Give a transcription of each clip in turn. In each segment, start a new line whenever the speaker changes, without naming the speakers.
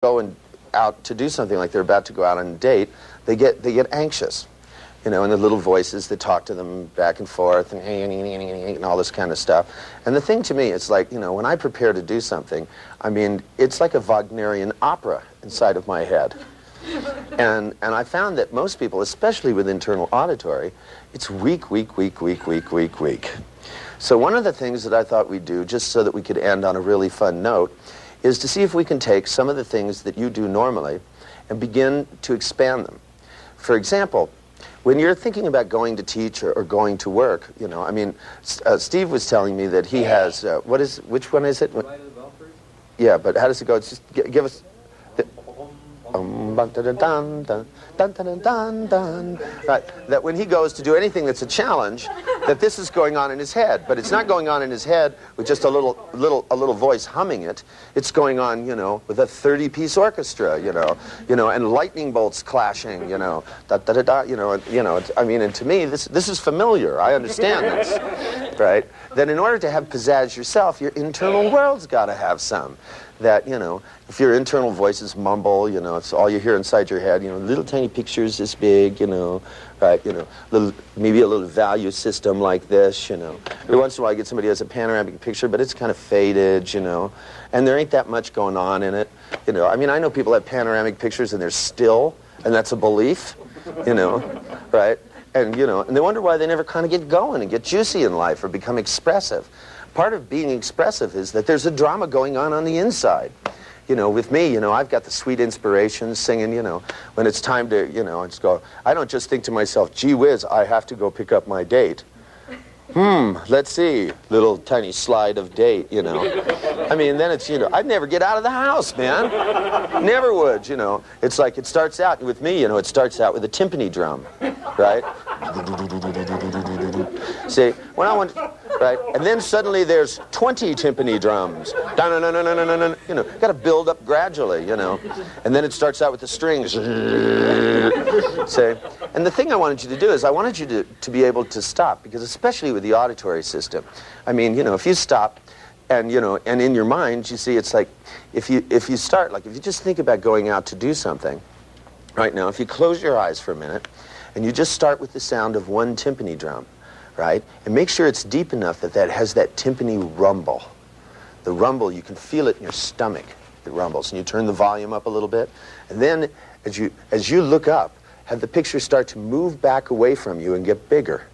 go out to do something, like they're about to go out on a date, they get anxious, you know, and the little voices that talk to them back and forth and all this kind of stuff. And the thing to me, it's like, you know, when I prepare to do something, I mean, it's like a Wagnerian opera inside of my head. And I found that most people, especially with internal auditory, it's weak. So one of the things that I thought we'd do, just so that we could end on a really fun note, is to see if we can take some of the things that you do normally and begin to expand them. For example, when you're thinking about going to teach or going to work, you know, I mean, Steve was telling me that he has, which one is it?
Right of the belfry?
Yeah, but how does it go? It's just, give us... Right, that when he goes to do anything that's a challenge, that this is going on in his head, but it's not going on in his head with just a little voice humming it. It's going on, you know, with a 30-piece orchestra, you know, and lightning bolts clashing, you know, you know. I mean, and to me, this is familiar. I understand this, right? Then in order to have pizzazz yourself, your internal world's got to have some. That, you know, if your internal voices mumble, you know, it's all you hear inside your head, you know, little tiny pictures this big, you know, right, you know, maybe a little value system like this, you know. Every once in a while I get somebody who has a panoramic picture, but it's kind of faded, you know, and there ain't that much going on in it, you know. I mean, I know people have panoramic pictures and they're still, and that's a belief, you know, right? And, you know, and they wonder why they never kind of get going and get juicy in life or become expressive. Part of being expressive is that there's a drama going on the inside. You know, with me, you know, I've got the sweet inspirations singing, you know, when it's time to, you know, I just go, I don't just think to myself, gee whiz, I have to go pick up my date. Let's see, little tiny slide of date, you know. I mean, then it's, you know, I'd never get out of the house, man. Never would, you know. It's like it starts out, with me, you know, it starts out with a timpani drum, right? See, when I went, right, and then suddenly there's 20 timpani drums. You know, got to build up gradually, you know. And then it starts out with the strings. See, and the thing I wanted you to do is I wanted you to be able to stop, because especially with the auditory system, I mean, you know, if you stop and, you know, and in your mind, you see, it's like, if you start, like, if you just think about going out to do something, right now, if you close your eyes for a minute, and you just start with the sound of one timpani drum, right? And make sure it's deep enough that has that timpani rumble. The rumble, you can feel it in your stomach, it rumbles. And you turn the volume up a little bit. And then, as you look up, have the picture start to move back away from you and get bigger.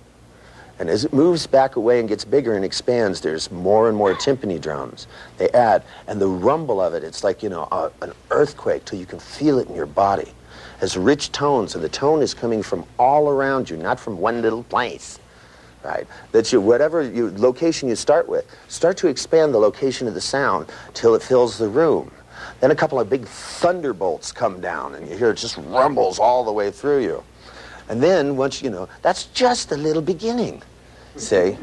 And as it moves back away and gets bigger and expands, there's more and more timpani drums. They add, and the rumble of it, it's like, you know, an earthquake till you can feel it in your body. Has rich tones, and the tone is coming from all around you, not from one little place, right? That you, whatever location you start with, start to expand the location of the sound till it fills the room. Then a couple of big thunderbolts come down, and you hear it just rumbles all the way through you. And then once, you know, that's just the little beginning, see?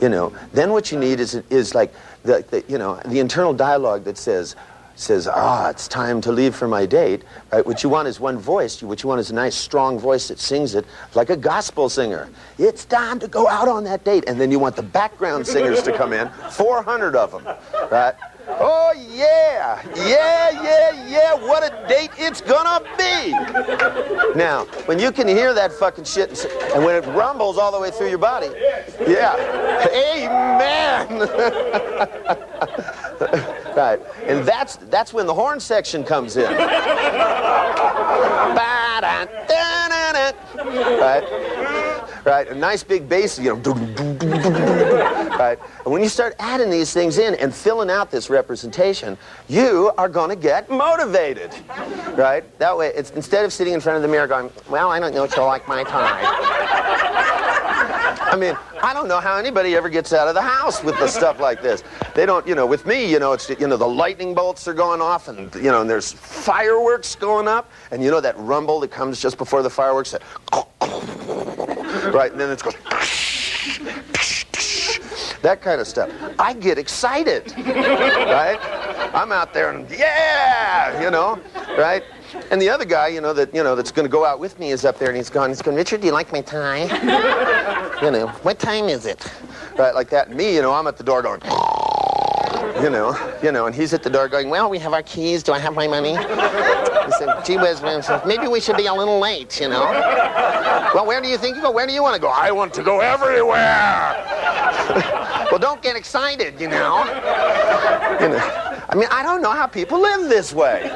You know, then what you need is like, you know, the internal dialogue that says, it's time to leave for my date, right? What you want is one voice. What you want is a nice, strong voice that sings it like a gospel singer. It's time to go out on that date. And then you want the background singers to come in, 400 of them, right? Oh, yeah, what a date it's gonna be. Now, when you can hear that fucking shit, and when it rumbles all the way through your body, yeah, amen. Right, and that's when the horn section comes in. Right, a nice big bass, you know, right? And when you start adding these things in and filling out this representation, you are going to get motivated, right? That way, it's instead of sitting in front of the mirror going, well, I don't know if you'll like my tie. I mean, I don't know how anybody ever gets out of the house with the stuff like this. They don't, you know, with me, you know, it's, you know, the lightning bolts are going off, and, you know, and there's fireworks going up, and you know that rumble that comes just before the fireworks, that, right, and then it goes, that kind of stuff. I get excited, right? I'm out there and, yeah, you know, right? And the other guy, you know, that's going to go out with me is up there, and he's going, Richard, do you like my tie? You know, what time is it? Right, like that. And me, you know, I'm at the door going, and he's at the door going, well, we have our keys. Do I have my money? He said, gee whiz, man, maybe we should be a little late, Well, where do you think you go? Where do you want to go? I want to go everywhere. Well, don't get excited, I mean, I don't know how people live this way,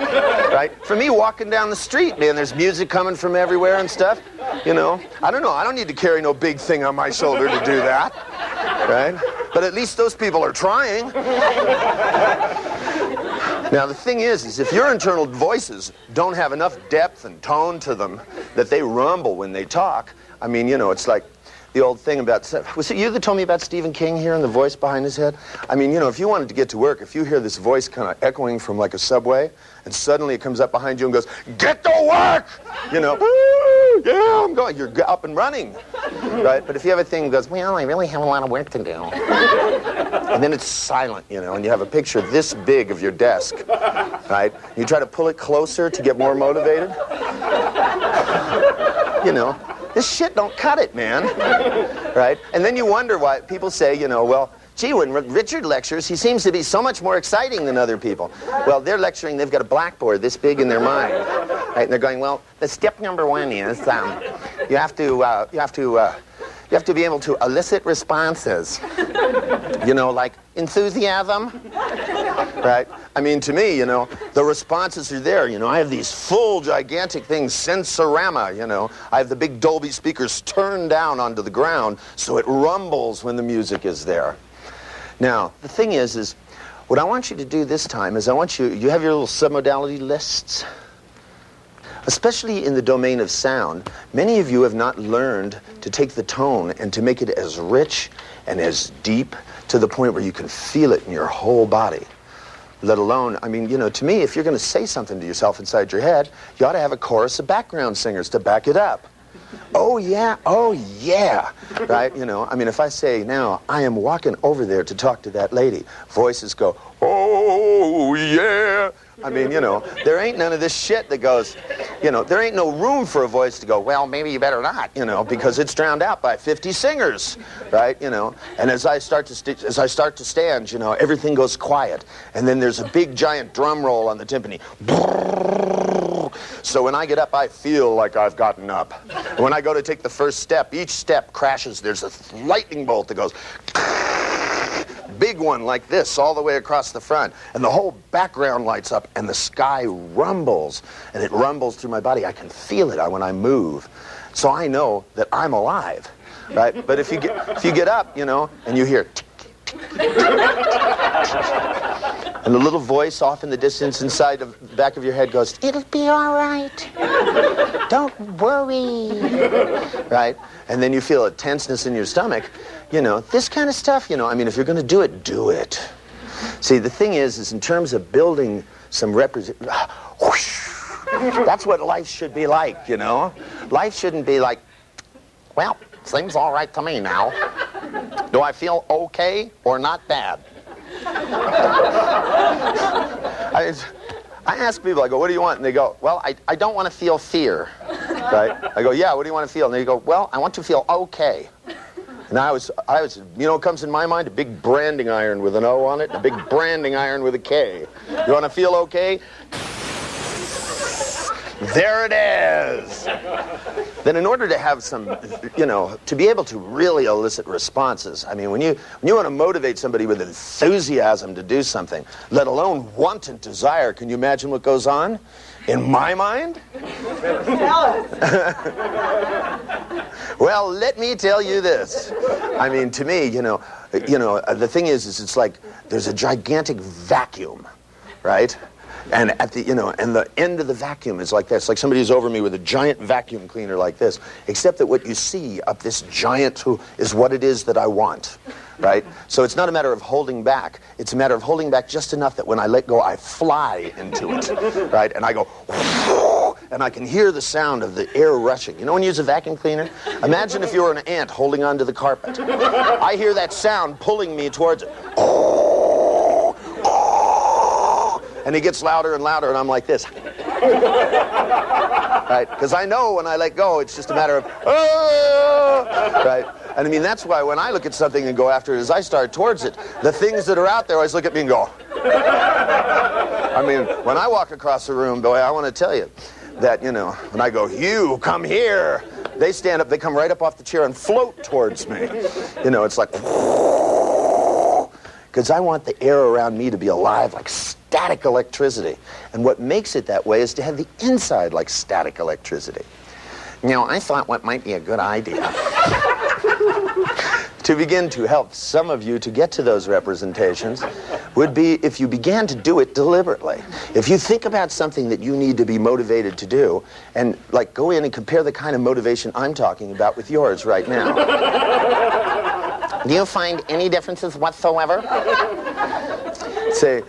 right? For me, walking down the street, man, there's music coming from everywhere and stuff, I don't know. I don't need to carry no big thing on my shoulder to do that, right? But at least those people are trying. Now, the thing is if your internal voices don't have enough depth and tone to them that they rumble when they talk, I mean, it's like the old thing about, was it you that told me about Stephen King here and the voice behind his head? I mean, if you wanted to get to work, if you hear this voice kind of echoing from like a subway, and suddenly it comes up behind you and goes, get to work! Yeah, I'm going. You're up and running, right? But if you have a thing that goes, well, I really have a lot of work to do. And then it's silent, and you have a picture this big of your desk, right? You try to pull it closer to get more motivated. This shit don't cut it, man, right? And then you wonder why people say, well, gee, when Richard lectures, he seems to be so much more exciting than other people. Well, they're lecturing, they've got a blackboard this big in their mind, right? And they're going, well, the step number one is you have to be able to elicit responses, like enthusiasm, right? I mean, to me, the responses are there. I have these full, gigantic things, sensorama, I have the big Dolby speakers turned down onto the ground so it rumbles when the music is there. Now, the thing is what I want you to do this time is you have your little submodality lists. Especially in the domain of sound, many of you have not learned to take the tone and to make it as rich and as deep to the point where you can feel it in your whole body. Let alone, I mean, to me, if you're going to say something to yourself inside your head, you ought to have a chorus of background singers to back it up. Oh yeah, right? I mean, if I say now, I am walking over there to talk to that lady, voices go, oh yeah. I mean, there ain't none of this shit that goes, there ain't no room for a voice to go, well, maybe you better not, because it's drowned out by 50 singers, right? And as I start to stand, everything goes quiet. And then there's a big giant drum roll on the timpani. So when I get up, I feel like I've gotten up. When I go to take the first step, each step crashes. There's a lightning bolt that goes, big one like this all the way across the front, and the whole background lights up and the sky rumbles, and it rumbles through my body. I can feel it when I move, so I know that I'm alive, right? But if you get up, and you hear and the little voice off in the distance inside the back of your head goes, it'll be all right, don't worry, right? And then you feel a tenseness in your stomach. This kind of stuff, I mean, if you're going to do it, do it. See, the thing is in terms of building some that's what life should be like, Life shouldn't be like, well, seems all right to me now. Do I feel okay or not bad? I ask people, I go, what do you want? And they go, well, I don't want to feel fear, right? I go, yeah, what do you want to feel? And they go, well, I want to feel okay. And I was, what comes in my mind? A big branding iron with an O on it, and a big branding iron with a K. You want to feel okay? There it is. Then in order to have some, to be able to really elicit responses, I mean, when you want to motivate somebody with enthusiasm to do something, let alone want and desire, can you imagine what goes on? In my mind? Well, let me tell you this. I mean, to me, the thing is it's like there's a gigantic vacuum, right? And at the, and the end of the vacuum is like this. Like somebody's over me with a giant vacuum cleaner like this, except that what you see up this giant is what it is that I want, right? So it's not a matter of holding back. It's a matter of holding back just enough that when I let go, I fly into it, right? And I go, and I can hear the sound of the air rushing. When you use a vacuum cleaner? Imagine if you were an ant holding onto the carpet. I hear that sound pulling me towards it. And it gets louder and louder, and I'm like this. Right? Because I know when I let go, it's just a matter of, right? And I mean, that's why when I look at something and go after it, as I start towards it, the things that are out there always look at me and go. I mean, when I walk across the room, boy, I want to tell you that, you know, when I go, Hugh, come here, they stand up, they come right up off the chair and float towards me. You know, it's like, because I want the air around me to be alive like static electricity. And what makes it that way is to have the inside like static electricity. You know, I thought what might be a good idea to begin to help some of you to get to those representations would be if you began to do it deliberately. If you think about something that you need to be motivated to do, and like go in and compare the kind of motivation I'm talking about with yours right now. Do you find any differences whatsoever? Say,